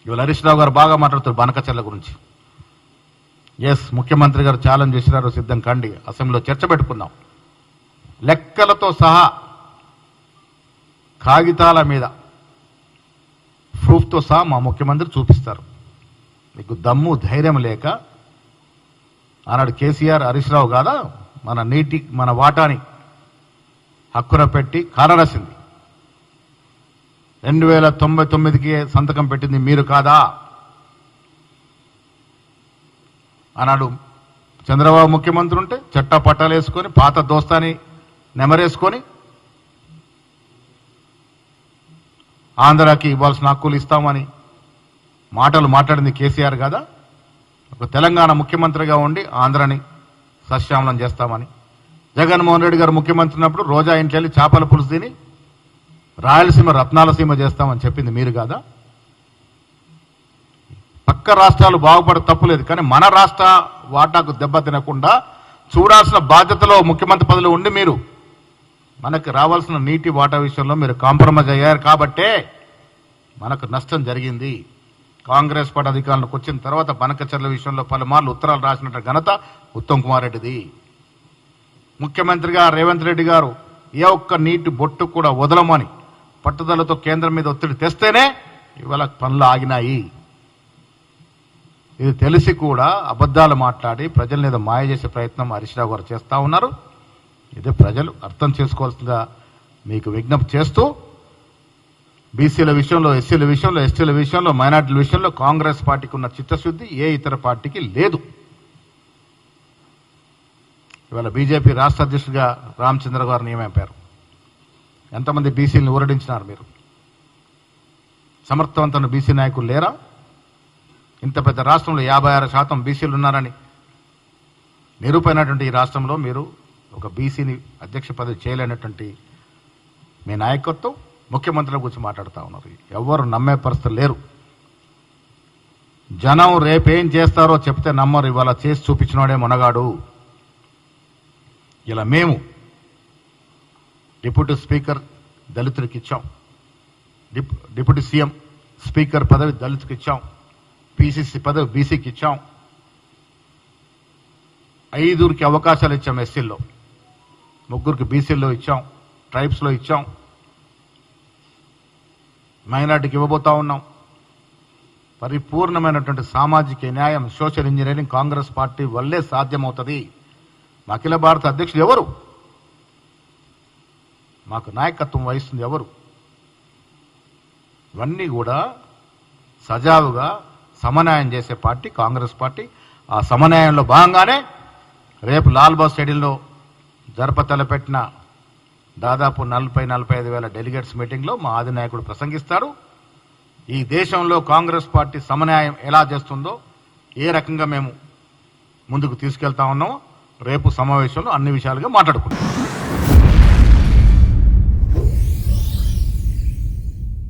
ఇవాళ హరీష్ రావు గారు బాగా మాట్లాడుతారు బనకచర్ల గురించి. ఎస్, ముఖ్యమంత్రి గారు ఛాలెంజ్ చేసినారు, సిద్ధం కండి, అసెంబ్లీలో చర్చ పెట్టుకుందాం. లెక్కలతో సహా కాగితాల మీద ప్రూఫ్తో సహా మా ముఖ్యమంత్రి చూపిస్తారు. మీకు దమ్ము ధైర్యం లేక ఆనాడు కేసీఆర్ హరీష్ రావు కాదా మన వాటాని హక్కున పెట్టి కారరాసింది. 2099కి సంతకం పెట్టింది మీరు కాదా? ఆనాడు చంద్రబాబు ముఖ్యమంత్రి ఉంటే చట్టా పట్టాలు వేసుకొని పాత దోస్తాని నెమరేసుకొని ఆంధ్రాకి ఇవ్వాల్సిన హక్కులు ఇస్తామని మాటలు మాట్లాడింది కేసీఆర్ కాదా? ఒక తెలంగాణ ముఖ్యమంత్రిగా ఉండి ఆంధ్రాని సస్యామలం చేస్తామని. జగన్మోహన్ రెడ్డి గారు ముఖ్యమంత్రి ఉన్నప్పుడు రోజా ఇంటికి వెళ్ళి చేపల పులుసు తిని రాయలసీమ రత్నాలసీమ చేస్తామని చెప్పింది మీరు కాదా? పక్క రాష్ట్రాలు బాగుపడ తప్పులేదు, కానీ మన రాష్ట్ర వాటాకు దెబ్బ తినకుండా చూడాల్సిన బాధ్యతలో ముఖ్యమంత్రి పదవిలో ఉండి మీరు మనకు రావాల్సిన నీటి వాటా విషయంలో మీరు కాంప్రమైజ్ అయ్యారు కాబట్టే మనకు నష్టం జరిగింది. కాంగ్రెస్ పార్టీ అధికారంలోకి వచ్చిన తర్వాత బనకచర్ల విషయంలో పలుమార్లు ఉత్తరాలు రాసినట్టు ఘనత ఉత్తమ్ కుమార్ రెడ్డిది. ముఖ్యమంత్రిగా రేవంత్ రెడ్డి గారు ఏ ఒక్క నీటి బొట్టు కూడా వదలమని పట్టుదలతో కేంద్రం మీద ఒత్తిడి తెస్తేనే ఇవాళ పనులు ఆగినాయి. ఇది తెలిసి కూడా అబద్ధాలు మాట్లాడి ప్రజల మీద మాయ చేసే ప్రయత్నం హరీష్ రావు గారు చేస్తూ ఉన్నారు. ఇది ప్రజలు అర్థం చేసుకోవాల్సిందిగా మీకు విజ్ఞప్తి చేస్తూ, బీసీల విషయంలో, ఎస్సీల విషయంలో, ఎస్టీల విషయంలో, మైనార్టీల విషయంలో కాంగ్రెస్ పార్టీకి ఉన్న చిత్తశుద్ధి ఏ ఇతర పార్టీకి లేదు. ఇవాళ బీజేపీ రాష్ట్ర అధ్యక్షుడిగా రామచంద్ర గారు నియమింపారు. ఎంతమంది బీసీలను ఊరడించినారు మీరు? సమర్థవంతమైన బీసీ నాయకులు లేరా? ఇంత పెద్ద రాష్ట్రంలో 56% బీసీలు ఉన్నారని నిరూపైనటువంటి ఈ రాష్ట్రంలో మీరు ఒక బీసీని అధ్యక్ష పదవి చేయలేనటువంటి మీ నాయకత్వం ముఖ్యమంత్రుల గురించి మాట్లాడుతూ ఉన్నారు. ఎవరు నమ్మే పరిస్థితులు లేరు. జనం రేపేం చేస్తారో చెప్తే నమ్మరు. ఇవాళ చేసి చూపించినోడే మునగాడు. ఇలా మేము డిప్యూటీ స్పీకర్ దళితుడికి ఇచ్చాం, డిప్యూటీ సీఎం స్పీకర్ పదవి దళితుడికి ఇచ్చాం, పీసీసీ పదవి బీసీకి ఇచ్చాం, 5కి అవకాశాలు ఇచ్చాం, ఎస్సీల్లో 3కి బీసీల్లో ఇచ్చాం, ట్రైబ్స్లో ఇచ్చాం, మైనార్టీకి ఇవ్వబోతా ఉన్నాం. పరిపూర్ణమైనటువంటి సామాజిక న్యాయం, సోషల్ ఇంజనీరింగ్ కాంగ్రెస్ పార్టీ వల్లే సాధ్యమవుతుంది. అఖిల భారత అధ్యక్షుడు ఎవరు? మాకు నాయకత్వం వహిస్తుంది ఎవరు? ఇవన్నీ కూడా సజావుగా సమన్వయం చేసే పార్టీ కాంగ్రెస్ పార్టీ. ఆ సమన్వయంలో భాగంగానే రేపు లాల్బాగ్ స్టేడియంలో తలపెట్టిన దాదాపు 40-45 వేల డెలిగేట్స్ మీటింగ్లో మా అధినాయకుడు ప్రసంగిస్తాడు. ఈ దేశంలో కాంగ్రెస్ పార్టీ సమన్వయం ఎలా చేస్తుందో, ఏ రకంగా మేము ముందుకు తీసుకెళ్తా ఉన్నామో రేపు సమావేశంలో అన్ని విషయాలుగా మాట్లాడుకుంటాం.